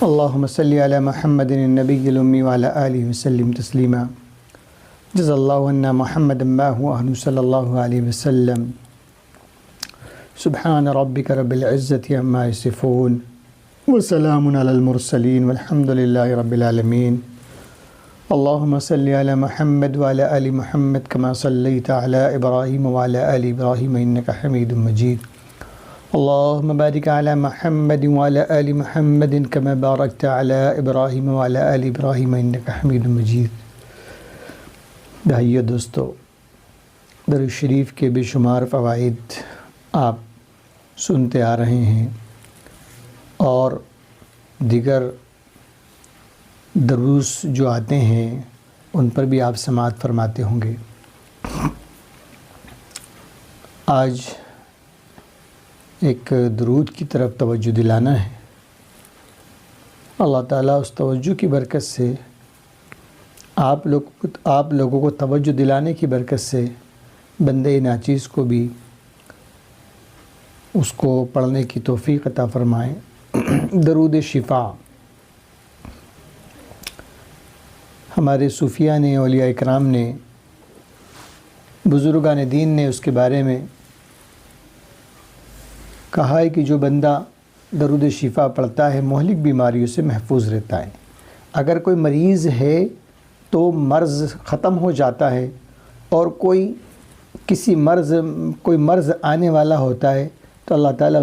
اللهم صل على محمد النبي الأمي وعلى آله وسلم تسليما جزا الله عنا محمدا ما هو أهله صلى الله عليه وسلم سبحان ربك رب العزة عما يصفون وسلام على المرسلين والحمد لله رب العالمين اللهم صل على محمد وعلى آل محمد كما صليت على إبراهيم وعلى آل إبراهيم إنك حميد مجيد اللهم بارك على محمد وعلى آل محمد كما باركت على إبراهيم وعلى آل إبراهيم إنك حميد مجيد۔ بھائیو دوستو، درود شریف کے بے شمار فوائد آپ سنتے آ رہے ہیں اور دیگر دروس جو آتے ہیں ان پر بھی آپ سماعت فرماتے ہوں گے۔ آج ایک درود کی طرف توجہ دلانا ہے۔ اللہ تعالیٰ اس توجہ کی برکت سے آپ لوگوں کو توجہ دلانے کی برکت سے بندے ناچیز کو بھی اس کو پڑھنے کی توفیق عطا فرمائیں۔ درود شفا، ہمارے صوفیاء نے، اولیاء اکرام نے، بزرگان دین نے اس کے بارے میں کہا ہے کہ جو بندہ درود شفا پڑھتا ہے مہلک بیماریوں سے محفوظ رہتا ہے۔ اگر کوئی مریض ہے تو مرض ختم ہو جاتا ہے، اور کوئی مرض آنے والا ہوتا ہے تو اللہ تعالیٰ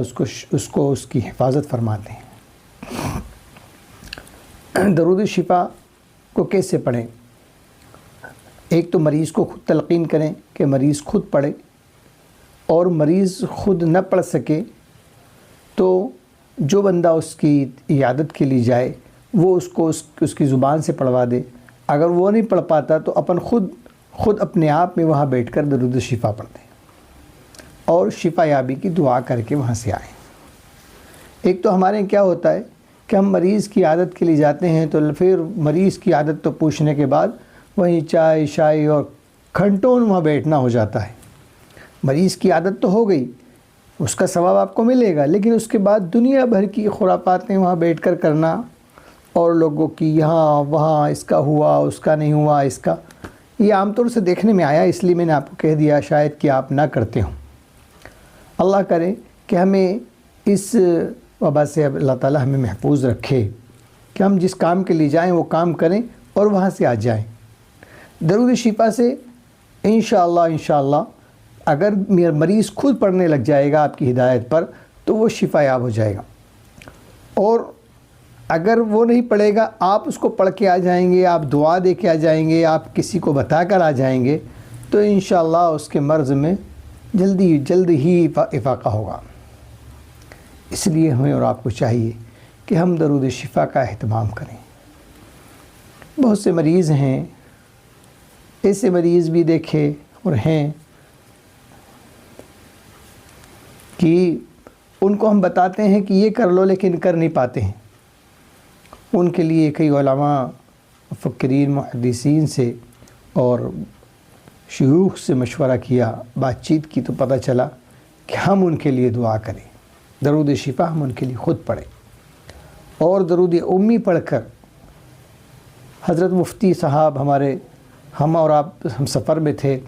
اس کی حفاظت فرماتے ہیں۔ درود شفا کو کیسے پڑھیں؟ ایک تو مریض کو خود تلقین کریں کہ مریض خود پڑھے، اور مریض خود نہ پڑھ سکے تو جو بندہ اس کی عیادت کے لیے جائے وہ اس کی زبان سے پڑھوا دے۔ اگر وہ نہیں پڑھ پاتا تو خود اپنے آپ میں وہاں بیٹھ کر درود شفا پڑھ دیں اور شفا یابی کی دعا کر کے وہاں سے آئیں۔ ایک تو ہمارے کیا ہوتا ہے کہ ہم مریض کی عادت کے لیے جاتے ہیں تو پھر مریض کی عادت تو پوچھنے کے بعد وہیں چائے شائے اور گھنٹوں وہاں بیٹھنا ہو جاتا ہے۔ مریض کی عادت تو ہو گئی، اس کا ثواب آپ کو ملے گا، لیکن اس کے بعد دنیا بھر کی خرافاتیں وہاں بیٹھ کر کرنا، اور لوگوں کی یہاں وہاں اس کا ہوا اس کا نہیں ہوا، اس کا یہ عام طور سے دیکھنے میں آیا، اس لیے میں نے آپ کو کہہ دیا، شاید کہ آپ نہ کرتے ہوں۔ اللہ کرے کہ ہمیں اس وبا سے اللہ تعالیٰ ہمیں محفوظ رکھے کہ ہم جس کام کے لیے جائیں وہ کام کریں اور وہاں سے آ جائیں۔ درود شفا سے انشاءاللہ اگر مریض خود پڑھنے لگ جائے گا آپ کی ہدایت پر تو وہ شفا یاب ہو جائے گا، اور اگر وہ نہیں پڑھے گا آپ اس کو پڑھ کے آ جائیں گے، آپ دعا دے کے آ جائیں گے، آپ کسی کو بتا کر آ جائیں گے تو انشاءاللہ اس کے مرض میں جلد ہی افاقہ ہوگا۔ اس لیے ہمیں اور آپ کو چاہیے کہ ہم درود شفا کا اہتمام کریں۔ بہت سے مریض ہیں، ایسے مریض بھی دیکھے اور ہیں کہ ان کو ہم بتاتے ہیں کہ یہ کر لو لیکن کر نہیں پاتے ہیں۔ ان کے لیے کئی علماء، مفکرین، محدثین سے اور شیوخ سے مشورہ کیا، بات چیت کی، تو پتہ چلا کہ ہم ان کے لیے دعا کریں، درود شفا ہم ان کے لیے خود پڑھیں، اور درود امی پڑھ کر حضرت مفتی صاحب ہم اور آپ ہم سفر میں تھے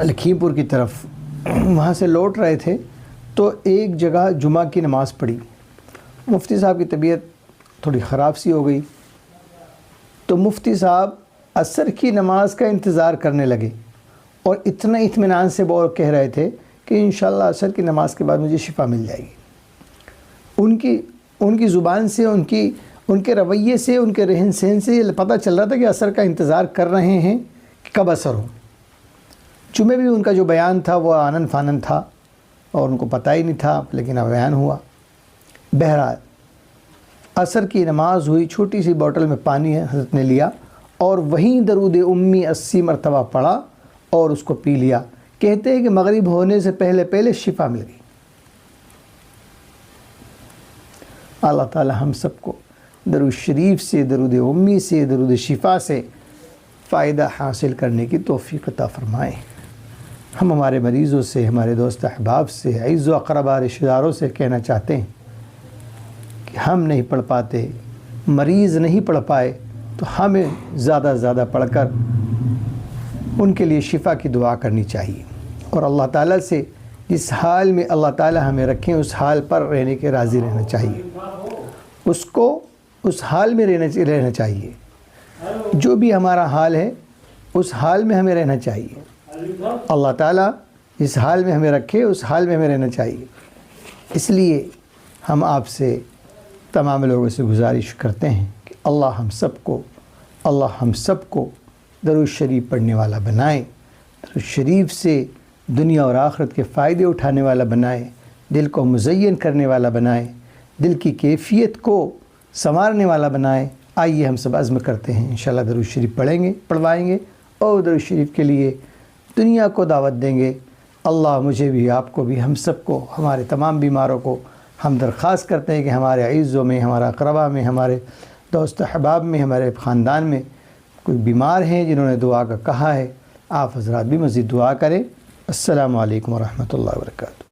لکھیم پور کی طرف، وہاں سے لوٹ رہے تھے تو ایک جگہ جمعہ کی نماز پڑھی۔ مفتی صاحب کی طبیعت تھوڑی خراب سی ہو گئی، تو مفتی صاحب عصر کی نماز کا انتظار کرنے لگے، اور اتنا اطمینان سے وہ کہہ رہے تھے کہ انشاءاللہ عصر کی نماز کے بعد مجھے شفا مل جائے گی۔ ان کی زبان سے، ان کے رویے سے، ان کے رہن سہن سے یہ پتہ چل رہا تھا کہ عصر کا انتظار کر رہے ہیں کہ کب عصر ہو۔ جمعے بھی ان کا جو بیان تھا وہ آنن فانن تھا اور ان کو پتہ ہی نہیں تھا، لیکن اب بیان ہوا۔ بہرحال عصر کی نماز ہوئی، چھوٹی سی بوٹل میں پانی حضرت نے لیا اور وہیں درود امی 80 مرتبہ پڑھا اور اس کو پی لیا۔ کہتے ہیں کہ مغرب ہونے سے پہلے شفا مل گئی۔ اللہ تعالی ہم سب کو درود شریف سے، درود امی سے، درود شفا سے فائدہ حاصل کرنے کی توفیق عطا فرمائیں۔ ہم ہمارے مریضوں سے، ہمارے دوست احباب سے، عزیز و اقربا رشتہ داروں سے کہنا چاہتے ہیں کہ ہم نہیں پڑھ پاتے، مریض نہیں پڑھ پائے، تو ہمیں زیادہ سے زیادہ پڑھ کر ان کے لیے شفا کی دعا کرنی چاہیے، اور اللہ تعالیٰ سے جس حال میں اللہ تعالیٰ ہمیں رکھیں اس حال پر رہنے کے راضی رہنا چاہیے، اس کو اس حال میں رہنا چاہیے، جو بھی ہمارا حال ہے اس حال میں ہمیں رہنا چاہیے، اللہ تعالیٰ جس حال میں ہمیں رکھے اس حال میں ہمیں رہنا چاہیے۔ اس لیے ہم آپ سے تمام لوگوں سے گزارش کرتے ہیں کہ اللہ ہم سب کو درود شریف پڑھنے والا بنائے، درود شریف سے دنیا اور آخرت کے فائدے اٹھانے والا بنائے، دل کو مزین کرنے والا بنائے، دل کی کیفیت کو سنوارنے والا بنائے۔ آئیے ہم سب عزم کرتے ہیں، انشاءاللہ درود شریف پڑھوائیں گے اور درود شریف کے لیے دنیا کو دعوت دیں گے۔ اللہ مجھے بھی، آپ کو بھی، ہم سب کو، ہمارے تمام بیماروں کو ہم درخواست کرتے ہیں کہ ہمارے عزیزوں میں، ہمارا اقربا میں، ہمارے دوست احباب میں، ہمارے خاندان میں کوئی بیمار ہیں جنہوں نے دعا کا کہا ہے، آپ حضرات بھی مزید دعا کریں۔ السلام علیکم ورحمۃ اللہ وبرکاتہ۔